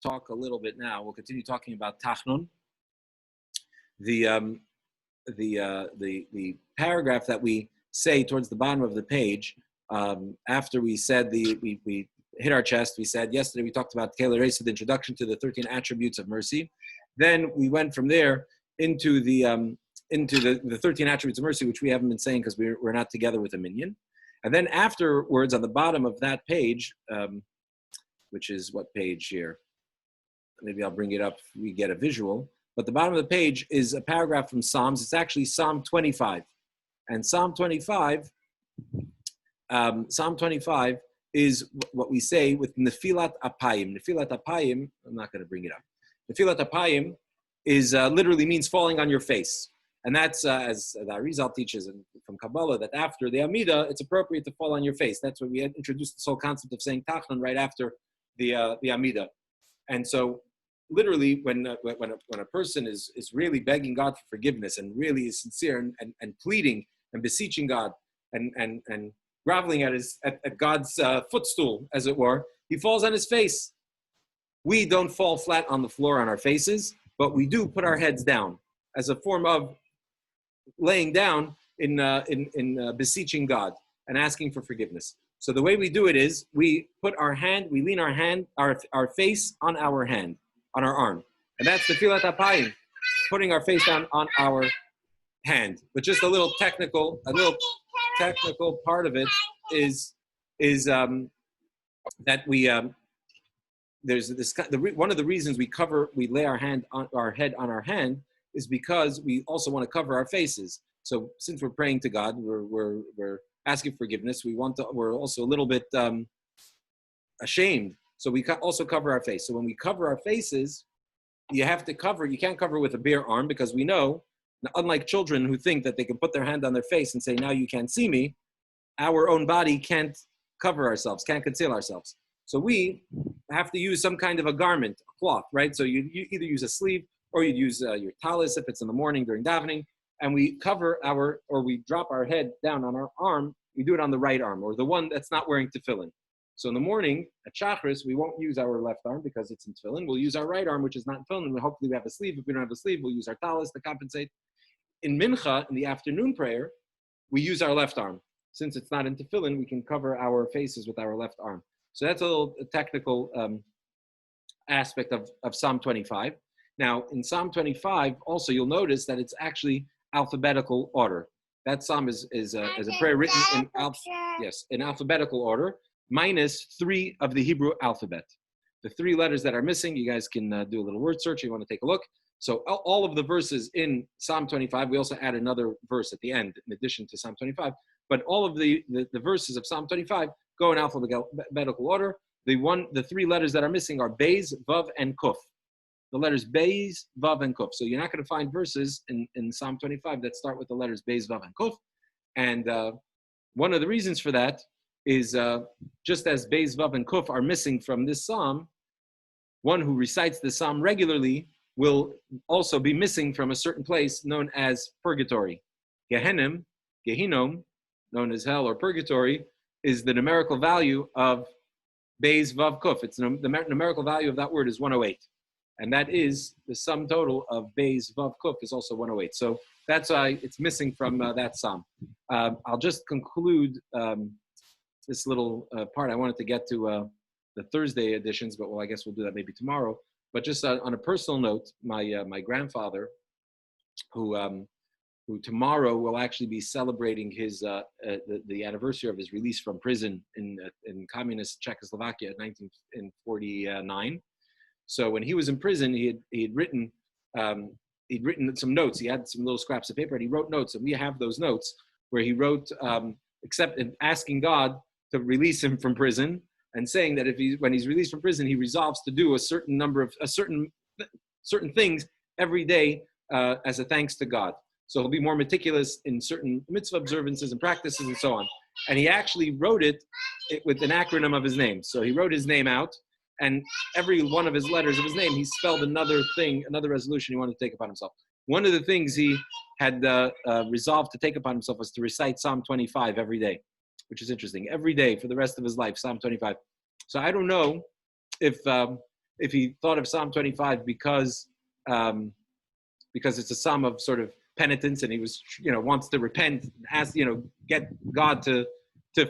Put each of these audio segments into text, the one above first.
talk a little bit now. We'll continue talking about Tachnun. The paragraph that we say towards the bottom of the page, after we said we hit our chest, we said yesterday we talked about Kela Reis, the introduction to the 13 attributes of mercy. Then we went from there into the 13 attributes of mercy, which we haven't been saying because we're not together with a minion. And then afterwards, on the bottom of that page, which is what page here? Maybe I'll bring it up if we get a visual. But the bottom of the page is a paragraph from Psalms. It's actually Psalm 25. And Psalm 25 is what we say with Nefilat Apayim. Nefilat Apayim, I'm not going to bring it up. Nefilat Apayim is literally means falling on your face. And that's, as the Arizal teaches from Kabbalah, that after the Amida, it's appropriate to fall on your face. That's why we had introduced this whole concept of saying Tachnun right after the Amida. And so literally, when a person is really begging God for forgiveness and really is sincere and pleading and beseeching God and groveling at God's footstool, as it were, he falls on his face. We don't fall flat on the floor on our faces, but we do put our heads down as a form of laying down in beseeching God and asking for forgiveness. So the way we do it is we lean our face on our hand, on our arm. And that's the Nefilat Apayim, putting our face down on our hand. But just a little technical part of it is that we there's this one of the reasons we lay our head on our hand is because we also want to cover our faces. So since we're praying to God, we're asking forgiveness. We're also a little bit ashamed. So we also cover our face. So when we cover our faces, you can't cover with a bare arm, because we know, unlike children who think that they can put their hand on their face and say, now you can't see me, our own body can't cover ourselves, can't conceal ourselves. So we have to use some kind of a garment, a cloth, right? So you either use a sleeve or you use your talis if it's in the morning during davening, and we we drop our head down on our arm. We do it on the right arm, or the one that's not wearing tefillin. So in the morning, at Shachris, we won't use our left arm because it's in tefillin. We'll use our right arm, which is not in tefillin, and hopefully we have a sleeve. If we don't have a sleeve, we'll use our talis to compensate. In Mincha, in the afternoon prayer, we use our left arm. Since it's not in tefillin, we can cover our faces with our left arm. So that's a little technical aspect of Psalm 25. Now, in Psalm 25, also, you'll notice that it's actually alphabetical order. That psalm is a prayer written in alphabetical order, minus 3 of the Hebrew alphabet. The 3 letters that are missing, you guys can do a little word search if you want to take a look. So all of the verses in Psalm 25, we also add another verse at the end in addition to Psalm 25, but all of the verses of Psalm 25 go in alphabetical order. The 3 letters that are missing are Beis, Vav, and Kuf. The letters Beis, Vav, and Kuf. So you're not going to find verses in Psalm 25 that start with the letters Beis, Vav, and Kuf. And one of the reasons for that is just as Beis, Vav, and Kuf are missing from this psalm, one who recites the psalm regularly will also be missing from a certain place known as purgatory. Gehinom, known as hell or purgatory, is the numerical value of Beis, Vav, Kuf. The numerical value of that word is 108. And that is the sum total of Beis, Vav, Kuf is also 108. So that's why it's missing from that psalm. I'll just conclude this little part. I wanted to get to the Thursday editions, but I guess we'll do that maybe tomorrow. But just on a personal note, my grandfather, who tomorrow will actually be celebrating his the anniversary of his release from prison in communist Czechoslovakia in 1949. So when he was in prison, he'd written some notes. He had some little scraps of paper, and he wrote notes, and we have those notes where he wrote, asking God to release him from prison, and saying that when he's released from prison, he resolves to do a certain certain things every day as a thanks to God. So he'll be more meticulous in certain mitzvah observances and practices and so on. And he actually wrote it with an acronym of his name. So he wrote his name out, and every one of his letters of his name, he spelled another resolution he wanted to take upon himself. One of the things he had resolved to take upon himself was to recite Psalm 25 every day, which is interesting. Every day for the rest of his life, Psalm 25. So I don't know if if he thought of Psalm 25 because it's a psalm of sort of penitence, and he was, wants to repent, ask, get God to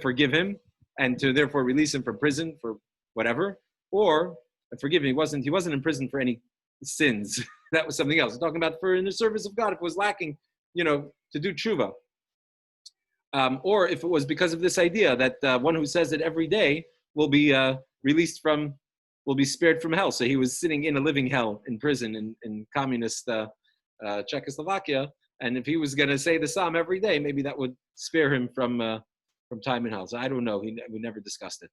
forgive him and to therefore release him from prison for whatever, or forgive him, he wasn't in prison for any sins. That was something else. I'm talking about for in the service of God, if it was lacking, to do tshuva. Or if it was because of this idea that one who says it every day will be will be spared from hell. So he was sitting in a living hell in prison in communist Czechoslovakia, and if he was going to say the psalm every day, maybe that would spare him from time in hell. So I don't know. We never discussed it.